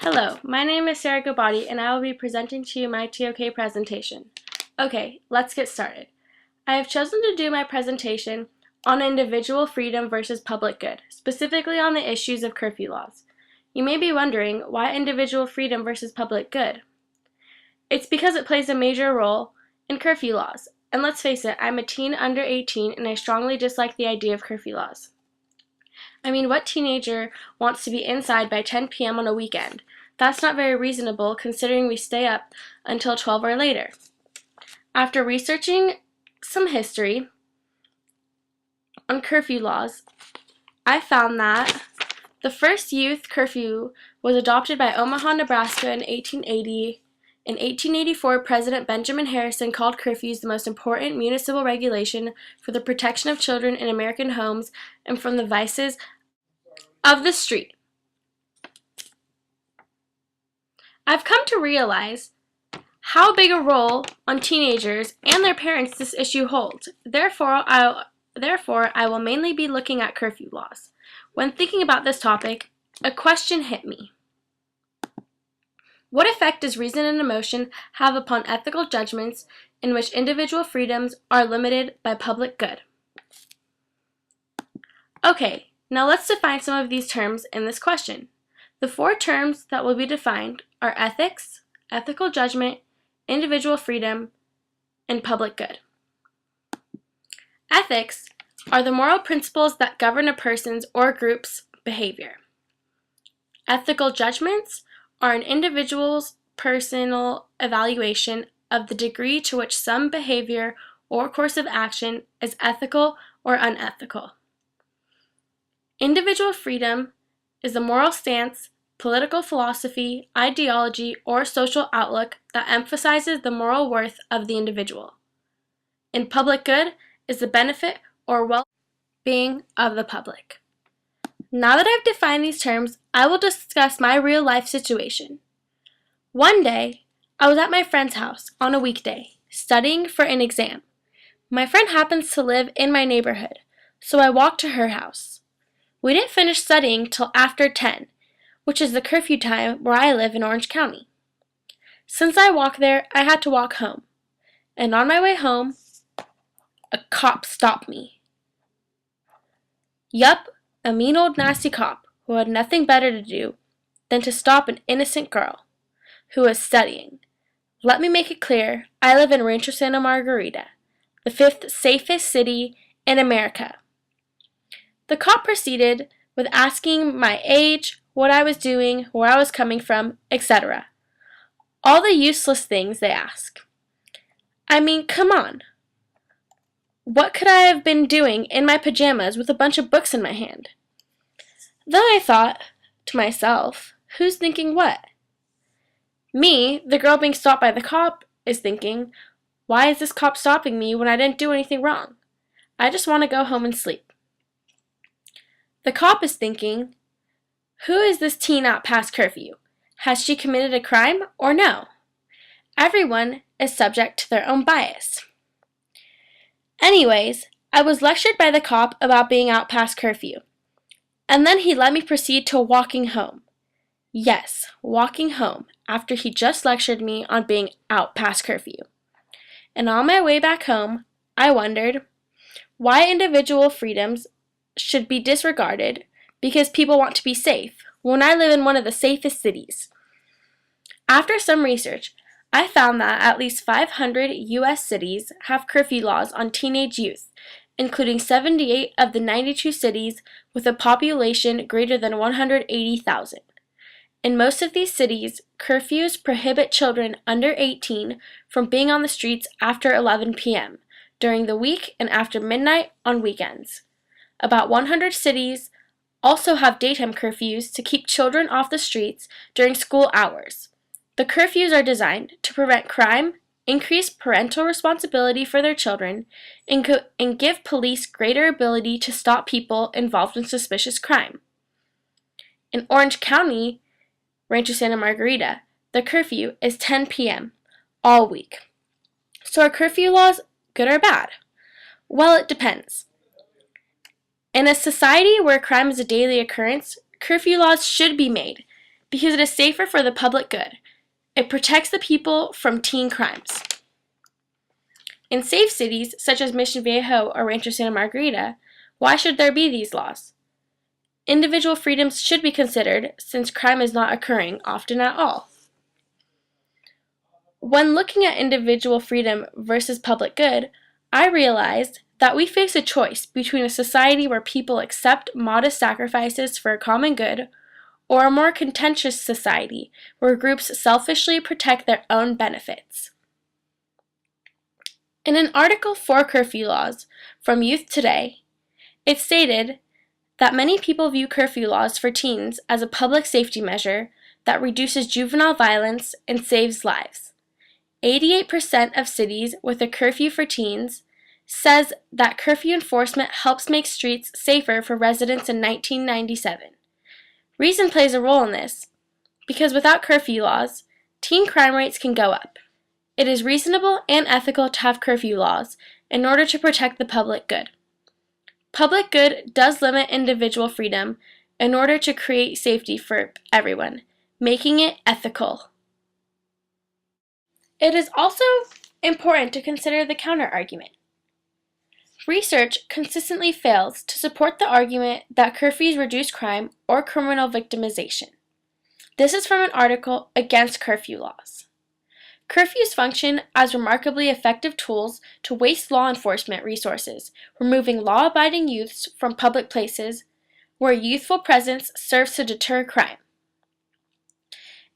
Hello, my name is Sarah Gobati and I will be presenting to you my TOK presentation. Okay, let's get started. I have chosen to do my presentation on individual freedom versus public good, specifically on the issues of curfew laws. You may be wondering, why individual freedom versus public good? It's because it plays a major role in curfew laws. And let's face it, I'm a teen under 18 and I strongly dislike the idea of curfew laws. I mean, what teenager wants to be inside by 10 p.m. on a weekend? That's not very reasonable considering we stay up until 12 or later. After researching some history on curfew laws, I found that the first youth curfew was adopted by Omaha, Nebraska in 1880. In 1884, President Benjamin Harrison called curfews the most important municipal regulation for the protection of children in American homes and from the vices of the street. I've come to realize how big a role on teenagers and their parents this issue holds. Therefore, I will mainly be looking at curfew laws. When thinking about this topic, a question hit me. What effect does reason and emotion have upon ethical judgments in which individual freedoms are limited by public good? Okay, now let's define some of these terms in this question. The four terms that will be defined are ethics, ethical judgment, individual freedom, and public good. Ethics are the moral principles that govern a person's or group's behavior. Ethical judgments are an individual's personal evaluation of the degree to which some behavior or course of action is ethical or unethical. Individual freedom is a moral stance, political philosophy, ideology, or social outlook that emphasizes the moral worth of the individual. And public good is the benefit or well-being of the public. Now that I've defined these terms, I will discuss my real-life situation. One day, I was at my friend's house on a weekday, studying for an exam. My friend happens to live in my neighborhood, so I walked to her house. We didn't finish studying till after 10, which is the curfew time where I live in Orange County. Since I walked there, I had to walk home. And on my way home, a cop stopped me. Yup, a mean old nasty cop who had nothing better to do than to stop an innocent girl who was studying. Let me make it clear, I live in Rancho Santa Margarita, the 5th safest city in America. The cop proceeded with asking my age, what I was doing, where I was coming from, etc. All the useless things they ask. I mean, come on. What could I have been doing in my pajamas with a bunch of books in my hand? Then I thought to myself, who's thinking what? Me, the girl being stopped by the cop, is thinking, why is this cop stopping me when I didn't do anything wrong? I just want to go home and sleep. The cop is thinking, who is this teen out past curfew? Has she committed a crime or no? Everyone is subject to their own bias. Anyways, I was lectured by the cop about being out past curfew. And then he let me proceed to walking home. Yes, walking home after he just lectured me on being out past curfew. And on my way back home, I wondered why individual freedoms should be disregarded because people want to be safe when I live in one of the safest cities. After some research, I found that at least 500 U.S. cities have curfew laws on teenage youth, including 78 of the 92 cities with a population greater than 180,000. In most of these cities, curfews prohibit children under 18 from being on the streets after 11 p.m. during the week and after midnight on weekends. About 100 cities also have daytime curfews to keep children off the streets during school hours. The curfews are designed to prevent crime, increase parental responsibility for their children, and give police greater ability to stop people involved in suspicious crime. In Orange County, Rancho Santa Margarita, the curfew is 10 p.m. all week. So are curfew laws good or bad? Well, it depends. In a society where crime is a daily occurrence, curfew laws should be made because it is safer for the public good. It protects the people from teen crimes. In safe cities, such as Mission Viejo or Rancho Santa Margarita, why should there be these laws? Individual freedoms should be considered, since crime is not occurring often at all. When looking at individual freedom versus public good, I realized that we face a choice between a society where people accept modest sacrifices for a common good, or a more contentious society where groups selfishly protect their own benefits. In an article for curfew laws from Youth Today, it stated that many people view curfew laws for teens as a public safety measure that reduces juvenile violence and saves lives. 88% of cities with a curfew for teens says that curfew enforcement helps make streets safer for residents in 1997. Reason plays a role in this, because without curfew laws, teen crime rates can go up. It is reasonable and ethical to have curfew laws in order to protect the public good. Public good does limit individual freedom in order to create safety for everyone, making it ethical. It is also important to consider the counter-argument. Research consistently fails to support the argument that curfews reduce crime or criminal victimization. This is from an article against curfew laws. Curfews function as remarkably effective tools to waste law enforcement resources, removing law-abiding youths from public places where youthful presence serves to deter crime.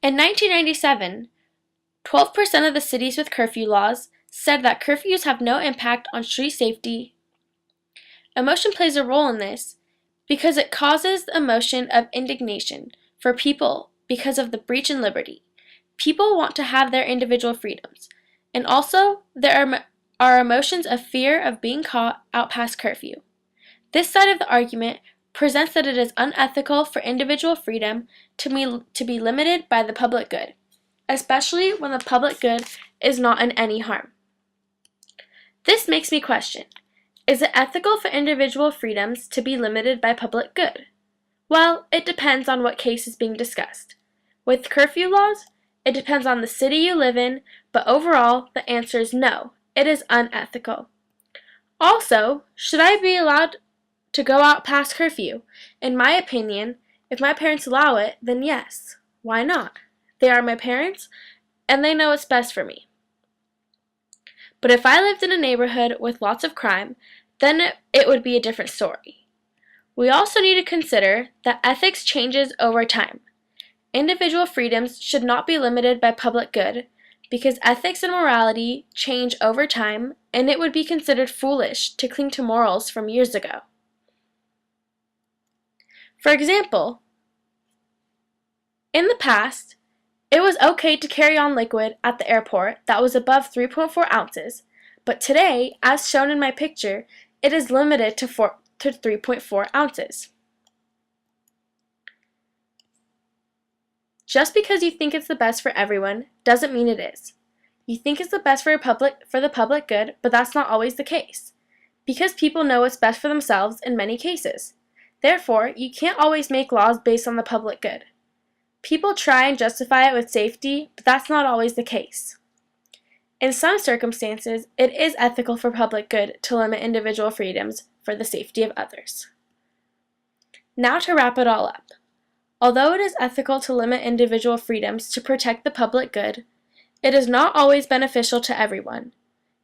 In 1997, 12% of the cities with curfew laws said that curfews have no impact on street safety. Emotion plays a role in this because it causes the emotion of indignation for people because of the breach in liberty. People want to have their individual freedoms, and also there are emotions of fear of being caught out past curfew. This side of the argument presents that it is unethical for individual freedom to be limited by the public good, especially when the public good is not in any harm. This makes me question, is it ethical for individual freedoms to be limited by public good? Well, it depends on what case is being discussed. With curfew laws, it depends on the city you live in, but overall, the answer is no, it is unethical. Also, should I be allowed to go out past curfew? In my opinion, if my parents allow it, then yes. Why not? They are my parents, and they know what's best for me. But if I lived in a neighborhood with lots of crime, then it would be a different story. We also need to consider that ethics changes over time. Individual freedoms should not be limited by public good because ethics and morality change over time, and it would be considered foolish to cling to morals from years ago. For example, in the past, it was okay to carry on liquid at the airport that was above 3.4 ounces, but today, as shown in my picture, it is limited to 3.4 ounces. Just because you think it's the best for everyone doesn't mean it is. You think it's the best for the public good, but that's not always the case, because people know what's best for themselves in many cases. Therefore, you can't always make laws based on the public good. People try and justify it with safety, but that's not always the case. In some circumstances, it is ethical for public good to limit individual freedoms for the safety of others. Now to wrap it all up. Although it is ethical to limit individual freedoms to protect the public good, it is not always beneficial to everyone.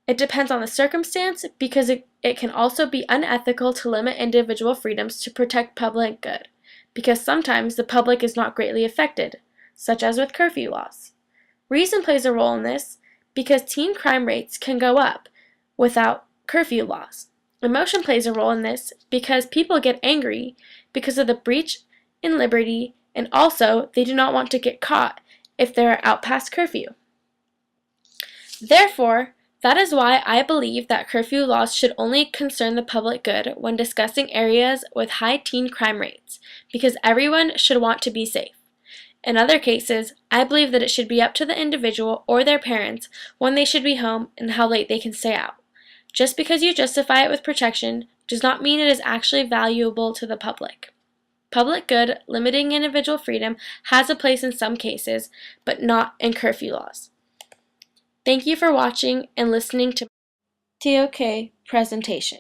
It depends on the circumstance because it can also be unethical to limit individual freedoms to protect public good, because sometimes the public is not greatly affected, such as with curfew laws. Reason plays a role in this because teen crime rates can go up without curfew laws. Emotion plays a role in this because people get angry because of the breach in liberty, and also they do not want to get caught if they are out past curfew. Therefore, that is why I believe that curfew laws should only concern the public good when discussing areas with high teen crime rates, because everyone should want to be safe. In other cases, I believe that it should be up to the individual or their parents when they should be home and how late they can stay out. Just because you justify it with protection does not mean it is actually valuable to the public. Public good, limiting individual freedom, has a place in some cases, but not in curfew laws. Thank you for watching and listening to Tok Presentation.